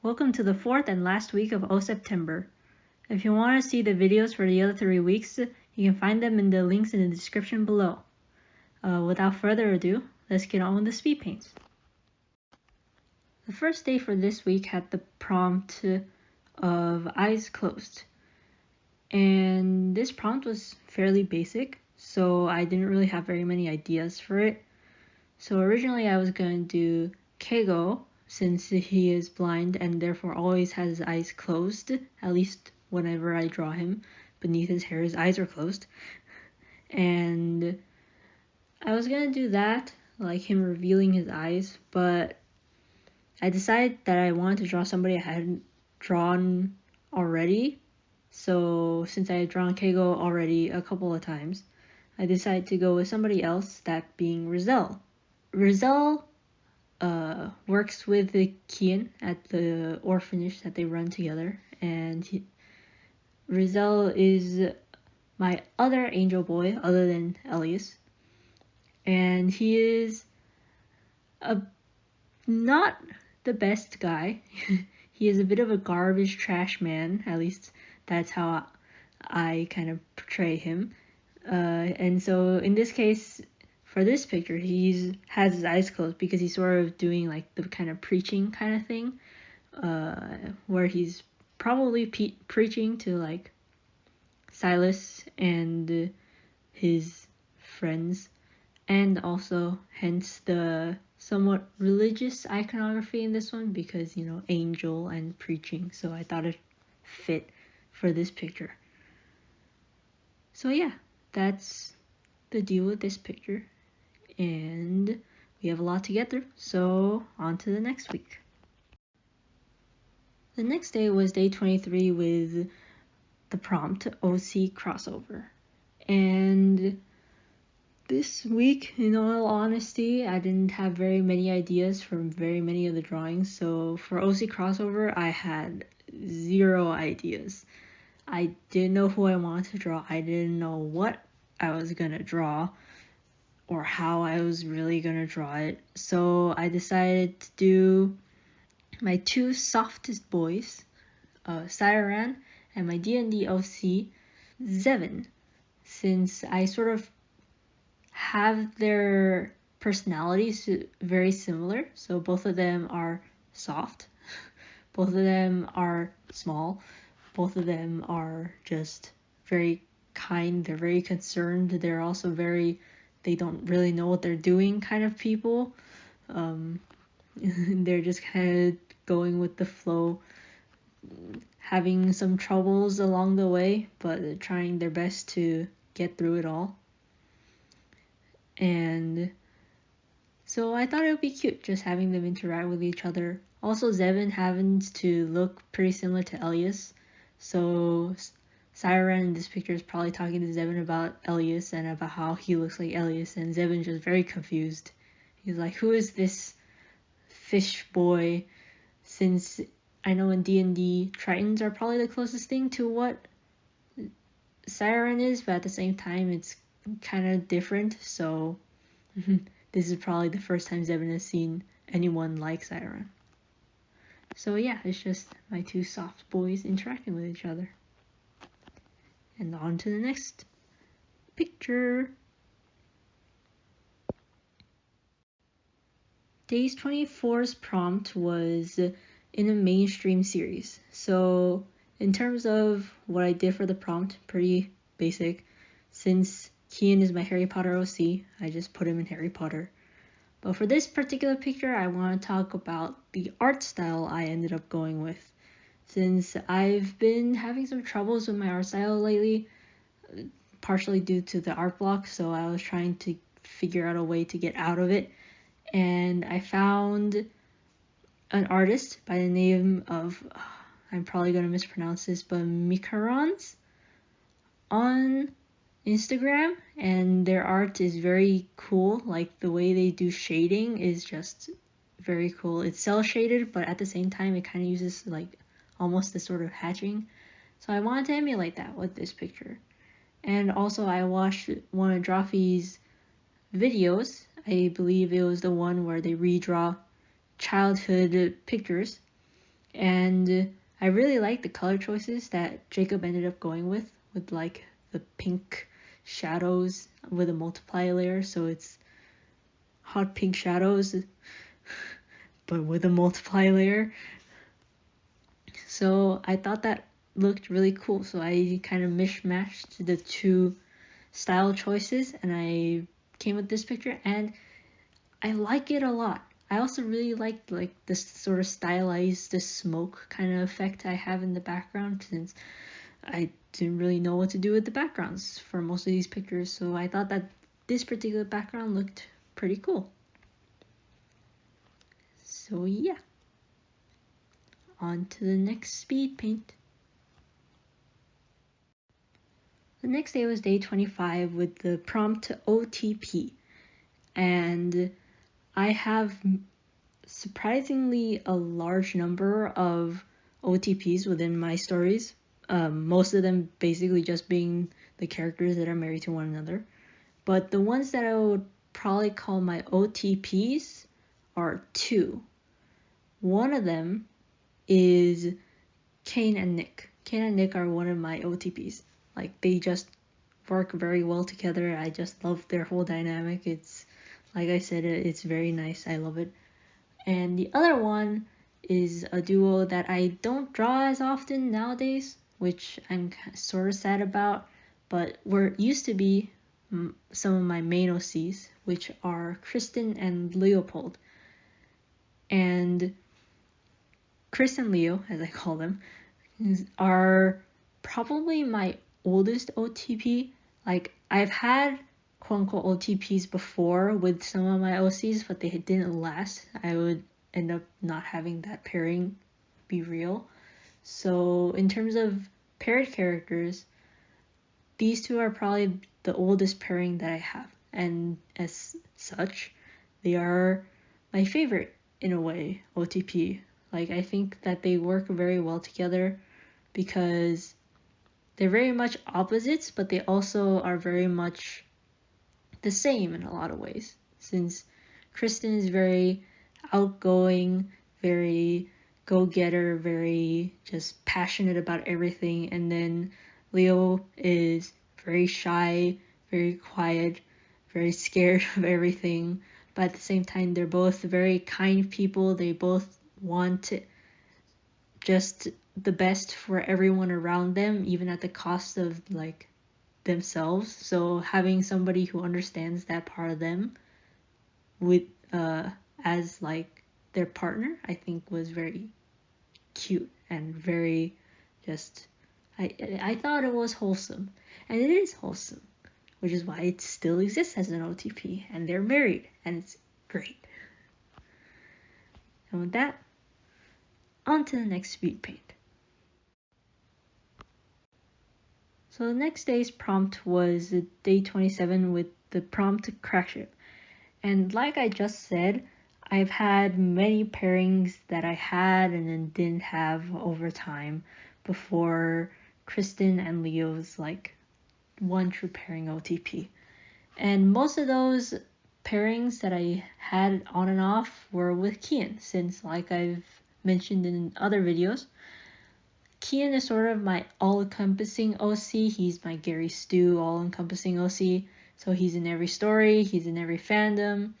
Welcome to the fourth and last week of Oceptember. If you want to see the videos for the other 3 weeks, you can find them in the links in the description below. Without further ado, let's get on with the speed paints. The first day for this week had the prompt of eyes closed. And this prompt was fairly basic, so I didn't really have very many ideas for it. So originally I was going to do Keigo, since he is blind and therefore always has his eyes closed, at least whenever I draw him. Beneath his hair, his eyes are closed. And I was gonna do that, like him revealing his eyes, but I decided that I wanted to draw somebody I hadn't drawn already. So since I had drawn Keigo already a couple of times, I decided to go with somebody else, that being Rizal. Rizal works with the Kian at the orphanage that they run together, and Rizal is my other angel boy other than Elias, and he is not the best guy. He is a bit of a garbage trash man, at least that's how I kind of portray him, and so in this case, for this picture, he has his eyes closed because he's sort of doing like the kind of preaching kind of thing, where he's probably preaching to like Silas and his friends, and also hence the somewhat religious iconography in this one because, you know, angel and preaching, so I thought it fit for this picture. So yeah, that's the deal with this picture. And we have a lot to get through, so on to the next week. The next day was day 23 with the prompt OC crossover. And this week, in all honesty, I didn't have very many ideas from very many of the drawings, so for OC crossover, I had 0 ideas. I didn't know who I wanted to draw. I didn't know what I was gonna draw, or how I was really gonna draw it. So I decided to do my 2 softest boys, Siren and my D&D OC, Zevin, since I sort of have their personalities very similar. So both of them are soft, both of them are small, both of them are just very kind, they're very concerned, they're also very, they don't really know what they're doing kind of people. They're just kind of going with the flow, having some troubles along the way, but trying their best to get through it all. And so I thought it would be cute just having them interact with each other. Also, Zevin happens to look pretty similar to Elias, so Siren in this picture is probably talking to Zevin about Elias and about how he looks like Elias, and Zevin's just very confused. He's like, who is this fish boy? Since I know in D&D, Tritons are probably the closest thing to what Siren is, but at the same time, it's kind of different, so this is probably the first time Zevin has seen anyone like Siren. So yeah, it's just my 2 soft boys interacting with each other. And on to the next picture. Days 24's prompt was in a mainstream series. So in terms of what I did for the prompt, pretty basic. Since Kian is my Harry Potter OC, I just put him in Harry Potter. But for this particular picture, I want to talk about the art style I ended up going with. Since I've been having some troubles with my art style lately, partially due to the art block, so I was trying to figure out a way to get out of it. And I found an artist by the name of, I'm probably going to mispronounce this, but Mikarons on Instagram, and their art is very cool. Like the way they do shading is just very cool. It's cell shaded, but at the same time it kind of uses like almost this sort of hatching. So I wanted to emulate that with this picture. And also I watched one of Drawfee's videos. I believe it was the one where they redraw childhood pictures, And I really like the color choices that Jacob ended up going with like the pink shadows with a multiply layer, so it's hot pink shadows but with a multiply layer. So I thought that looked really cool, so I kind of mishmashed the two style choices and I came with this picture, and I like it a lot. I also really like this sort of stylized, the smoke kind of effect I have in the background, since I didn't really know what to do with the backgrounds for most of these pictures, so I thought that this particular background looked pretty cool. So yeah, on to the next speed paint. The next day was day 25 with the prompt OTP, and I have surprisingly a large number of OTPs within my stories, most of them basically just being the characters that are married to one another. But the ones that I would probably call my OTPs are two. One of them is Kane and Nick. Kane and Nick are one of my OTPs. Like, they just work very well together. I just love their whole dynamic. It's, like I said, it's very nice. I love it. And the other one is a duo that I don't draw as often nowadays, which I'm sort of sad about, but were used to be some of my main OCs, which are Kristen and Leopold. And Chris and Leo, as I call them, are probably my oldest OTP. Like, I've had quote-unquote OTPs before with some of my OCs, but they didn't last. I would end up not having that pairing be real. So in terms of paired characters, these two are probably the oldest pairing that I have, and as such, they are my favorite in a way OTP. Like, I think that they work very well together because they're very much opposites, but they also are very much the same in a lot of ways. Since Kristen is very outgoing, very go-getter, very just passionate about everything, and then Leo is very shy, very quiet, very scared of everything, but at the same time they're both very kind people. They both want just the best for everyone around them, even at the cost of like themselves. So having somebody who understands that part of them with as like their partner, I think was very cute and very just I thought it was wholesome, and it is wholesome, which is why it still exists as an OTP, and they're married, and it's great. And with that, on to the next speed paint. So the next day's prompt was day 27 with the prompt crack ship. And like I just said, I've had many pairings that I had and then didn't have over time before Kristen and Leo's like one true pairing OTP. And most of those pairings that I had on and off were with Kian, since like I've mentioned in other videos, Kian is sort of my all-encompassing OC. He's my Gary Stu all-encompassing OC. So he's in every story, he's in every fandom.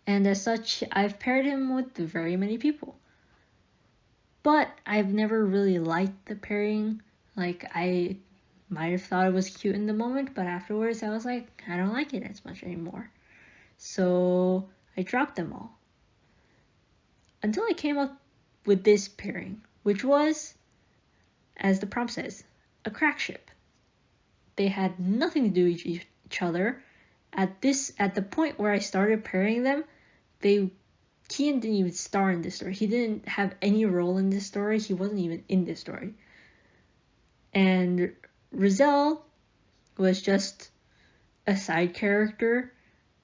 And as such, I've paired him with very many people. But I've never really liked the pairing. Like, I might have thought it was cute in the moment, but afterwards I was like, I don't like it as much anymore. So I dropped them all. Until I came up with this pairing, which was, as the prompt says, a crack ship. They had nothing to do with each other. At the point where I started pairing them, Kian didn't even star in this story. He didn't have any role in this story. He wasn't even in this story. And Rizal was just a side character.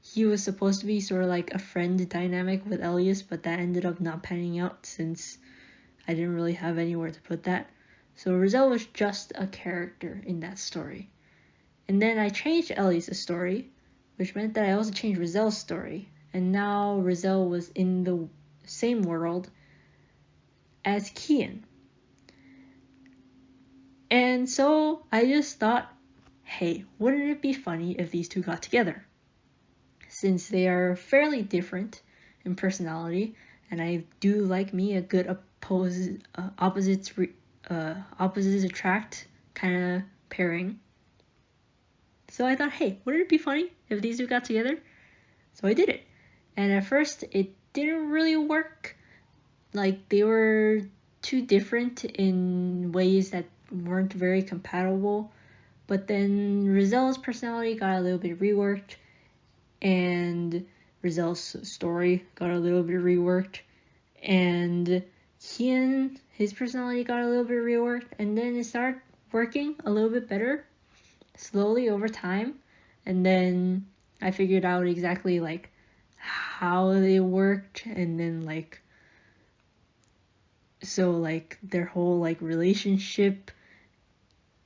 He was supposed to be sort of like a friend dynamic with Elias, but that ended up not panning out since I didn't really have anywhere to put that. So Rizal was just a character in that story. And then I changed Elias' story, which meant that I also changed Rizal's story. And now Rizal was in the same world, as Kian. And so I just thought, hey, wouldn't it be funny if these two got together? Since they are fairly different in personality, and I do like me a good opposites attract kind of pairing. So I thought, hey, wouldn't it be funny if these two got together? So I did it. And at first it didn't really work. Like, they were too different in ways that weren't very compatible. But then Rizel's personality got a little bit reworked, and Rizel's story got a little bit reworked, and Kian, his personality got a little bit reworked, and then it started working a little bit better slowly over time. And then I figured out exactly like how they worked, and then like so like their whole like relationship,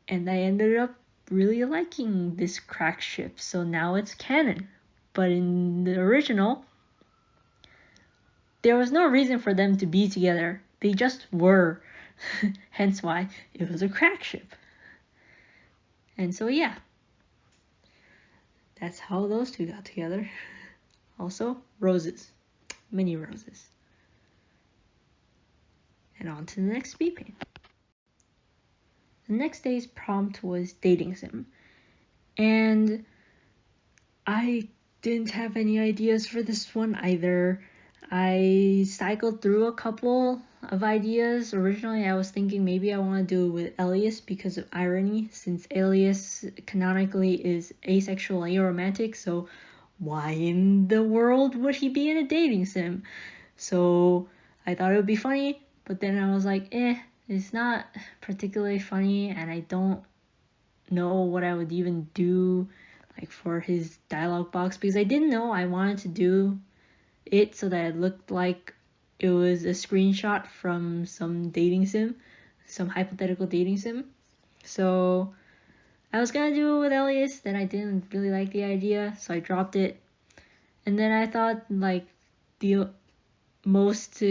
and I ended up really liking this crack ship, so now it's canon. But in the original, there was no reason for them to be together. They just were. Hence why it was a crack ship. And so yeah, that's how those two got together. Also, roses. Mini roses. And on to the next speed paint. The next day's prompt was dating sim. And I didn't have any ideas for this one either. I cycled through a couple of ideas. Originally, I was thinking maybe I want to do it with Elias because of irony, since Elias canonically is asexual and aromantic, so why in the world would he be in a dating sim? So I thought it would be funny, but then I was like, it's not particularly funny, and I don't know what I would even do like for his dialogue box, because I didn't know I wanted to do it so that it looked like it was a screenshot from some dating sim, some hypothetical dating sim. So I was gonna do it with Elias, then I didn't really like the idea, so I dropped it. And then I thought like the most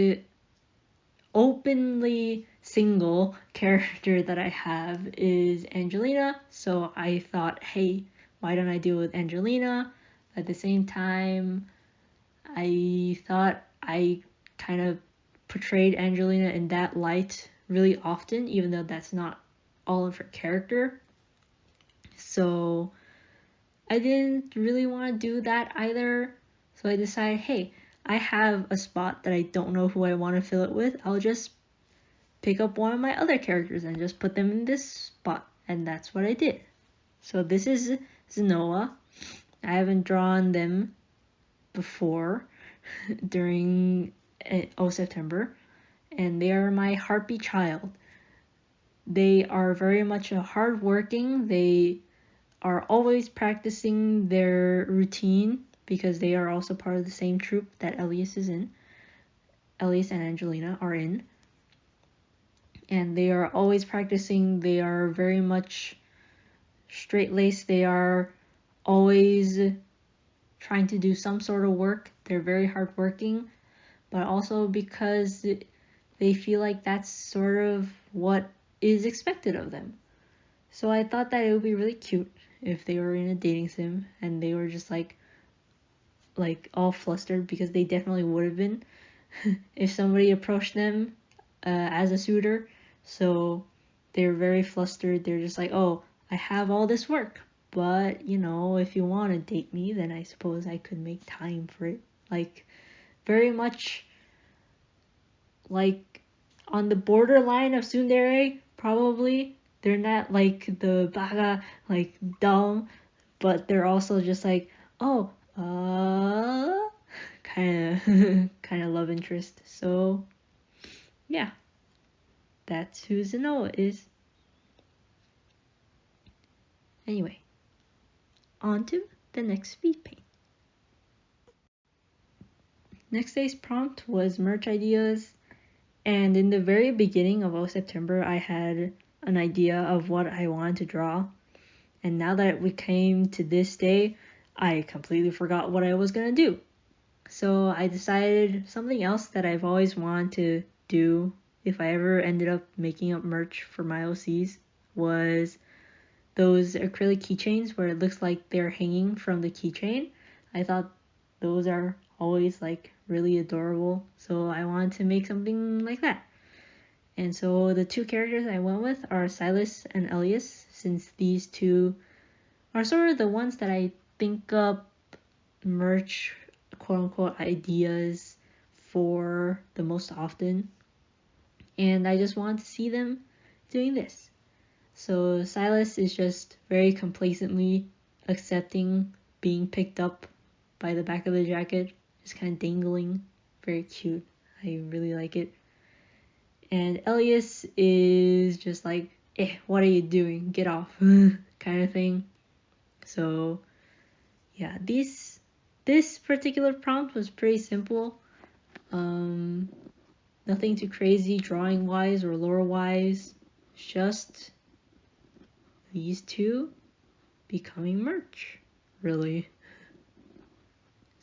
openly single character that I have is Angelina, so I thought, hey, why don't I do it with Angelina? At the same time, I thought I kind of portrayed Angelina in that light really often, even though that's not all of her character. So I didn't really want to do that either. So I decided, hey, I have a spot that I don't know who I want to fill it with. I'll just pick up one of my other characters and just put them in this spot. And that's what I did. So this is Zenoa. I haven't drawn them before during Oceptember, and they are my heartbeat child. They are very much hardworking. They are always practicing their routine because they are also part of the same troupe that Elias is in. Elias and Angelina are in. And they are always practicing. They are very much straight-laced. They are always trying to do some sort of work. They're very hardworking, but also because they feel like that's sort of what is expected of them. So I thought that it would be really cute if they were in a dating sim and they were just like all flustered, because they definitely would have been if somebody approached them as a suitor. So they're very flustered. They're just like, oh, I have all this work, but you know, if you want to date me, then I suppose I could make time for it. Like, very much like on the borderline of tsundere, probably. They're not like the baga, like dumb, but they're also just like, oh, kind of love interest. So yeah, that's who Zenoa is. Anyway, on to the next speed paint. Next day's prompt was merch ideas, and in the very beginning of Oceptember, I had an idea of what I wanted to draw, and now that we came to this day, I completely forgot what I was gonna do. So I decided something else that I've always wanted to do if I ever ended up making up merch for my OCs, was those acrylic keychains where it looks like they're hanging from the keychain. I thought those are always like really adorable, so I wanted to make something like that. And so the two characters I went with are Silas and Elias, since these two are sort of the ones that I think up merch quote-unquote ideas for the most often, and I just wanted to see them doing this. So Silas is just very complacently accepting being picked up by the back of the jacket, just kind of dangling. Very cute. I really like it. And Elias is just like, what are you doing? Get off, kind of thing. So yeah, this particular prompt was pretty simple. Nothing too crazy drawing wise or lore wise. Just these two becoming merch, really.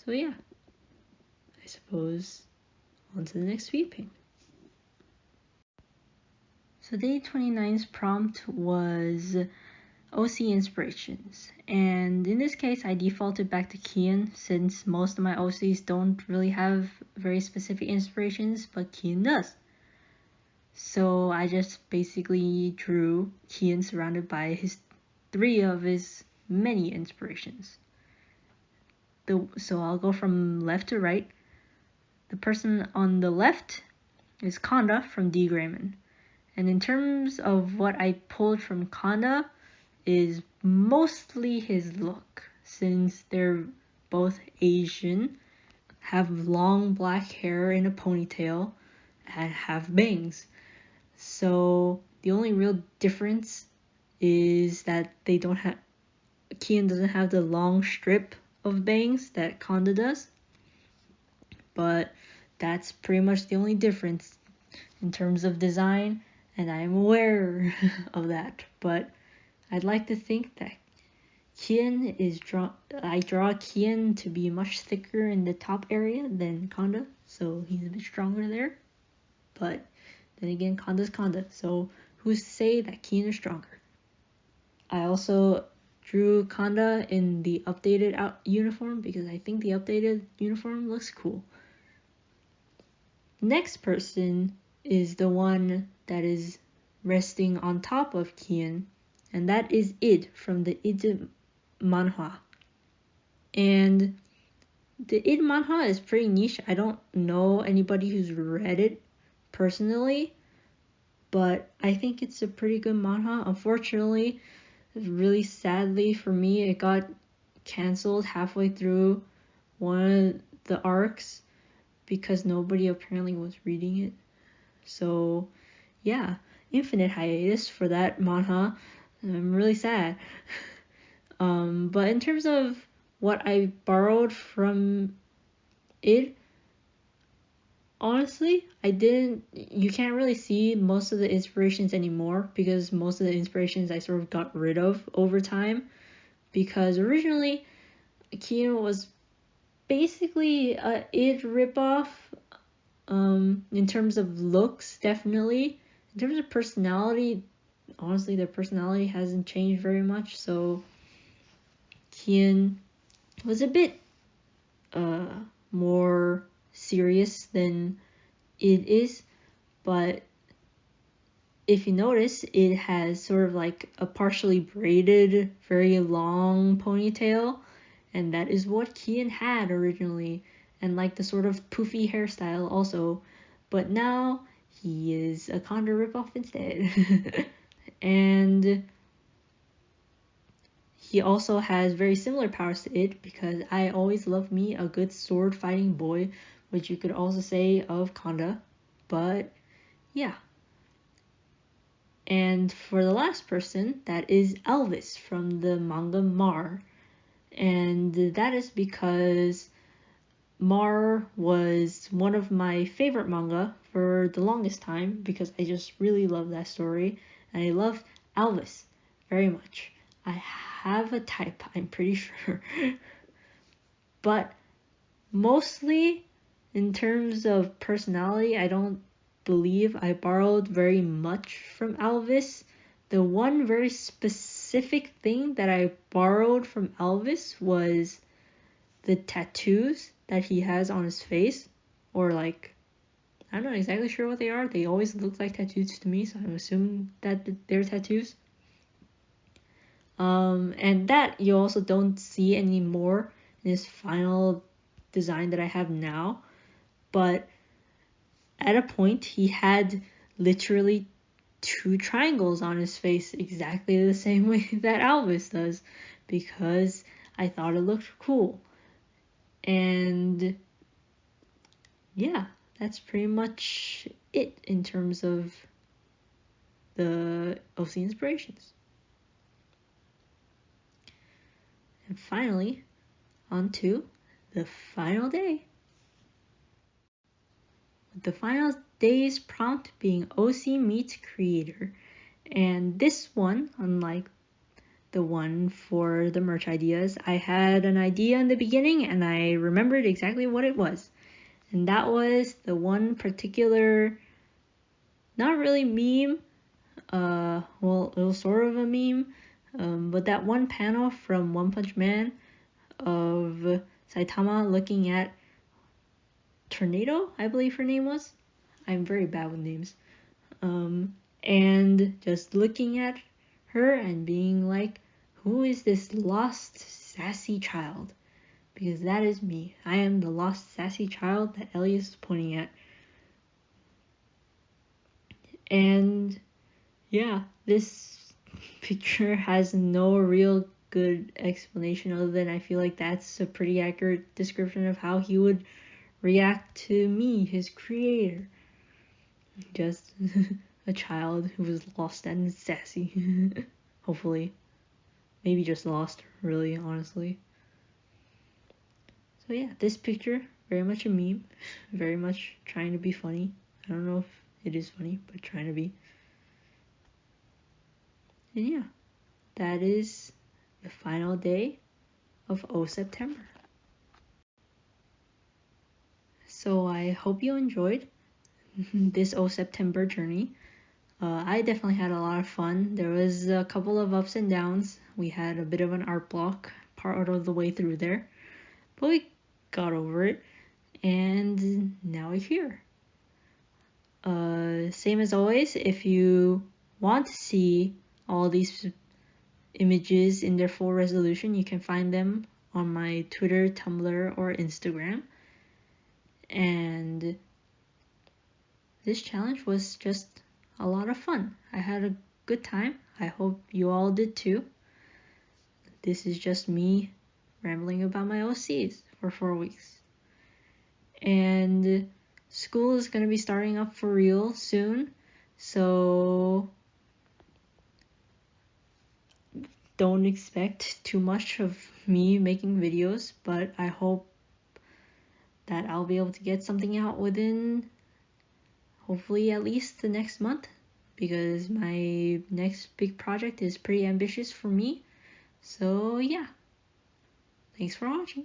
So yeah, I suppose on to the next speed paint. So day 29's prompt was OC inspirations, and in this case I defaulted back to Kian since most of my OCs don't really have very specific inspirations, but Kian does. So I just basically drew Kian surrounded by three of his many inspirations. So I'll go from left to right. The person on the left is Kanda from D. Grayman. And in terms of what I pulled from Kanda is mostly his look, since they're both Asian, have long black hair in a ponytail, and have bangs. So the only real difference is that they don't have, Kian doesn't have the long strip of bangs that Kanda does, but that's pretty much the only difference in terms of design, and I am aware of that, but I'd like to think that I draw Kian to be much thicker in the top area than Kanda, so he's a bit stronger there, but then again, Kanda's Kanda, so who's to say that Kian is stronger? I also drew Kanda in the updated uniform because I think the updated uniform looks cool. Next person is the one that is resting on top of Kian, and that is Id from the Id manhwa. And the Id manhwa is pretty niche. I don't know anybody who's read it personally, but I think it's a pretty good manhwa. Unfortunately, really sadly for me, it got cancelled halfway through one of the arcs because nobody apparently was reading it. So yeah, infinite hiatus for that manhwa. I'm really sad. But in terms of what I borrowed from it, honestly, you can't really see most of the inspirations anymore because most of the inspirations I sort of got rid of over time, because originally Kian was basically a Id ripoff, in terms of looks, definitely. In terms of personality, honestly, their personality hasn't changed very much, so Kian was a bit more serious than it is, but if you notice, it has sort of like a partially braided, very long ponytail, and that is what Kian had originally, and like the sort of poofy hairstyle also, but now he is a Kanda ripoff instead. And he also has very similar powers to it, because I always loved me a good sword fighting boy, which you could also say of Kanda, but yeah. And for the last person, that is Elvis from the manga Mar. And that is because Mar was one of my favorite manga for the longest time, because I just really love that story, and I love Elvis very much. I have a type, I'm pretty sure. But mostly in terms of personality, I don't believe I borrowed very much from Elvis. The one very specific thing that I borrowed from Elvis was the tattoos that he has on his face, or like, I'm not exactly sure what they are. They always look like tattoos to me, so I'm assuming that they're tattoos. And that you also don't see anymore in his final design that I have now. But at a point, he had literally 2 triangles on his face, exactly the same way that Elvis does, because I thought it looked cool. And yeah, that's pretty much it in terms of the OC inspirations. And finally, on to the final day. The final day's prompt being OC meets creator. And this one, unlike the one for the merch ideas, I had an idea in the beginning and I remembered exactly what it was. And that was the one particular, not really meme, well, it was sort of a meme, but that one panel from One Punch Man of Saitama looking at Tornado, I believe her name was. I'm very bad with names. And just looking at her and being like, who is this lost, sassy child? Because that is me. I am the lost, sassy child that Elliot is pointing at. And yeah, this picture has no real good explanation other than I feel like that's a pretty accurate description of how he would react to me, his creator. Just a child who was lost and sassy. Hopefully. Maybe just lost, really, honestly. So yeah, this picture, very much a meme. Very much trying to be funny. I don't know if it is funny, but trying to be. And yeah, that is the final day of Oceptember. So I hope you enjoyed this Oceptember journey. I definitely had a lot of fun. There was a couple of ups and downs. We had a bit of an art block part of the way through there, but we got over it, and now we're here. Same as always, if you want to see all these images in their full resolution, you can find them on my Twitter, Tumblr, or Instagram. And this challenge was just a lot of fun. I had a good time. I hope you all did too. This is just me rambling about my OCs for 4 weeks. And school is going to be starting up for real soon, so don't expect too much of me making videos, but I hope that I'll be able to get something out within hopefully at least the next month, because my next big project is pretty ambitious for me. So yeah, thanks for watching.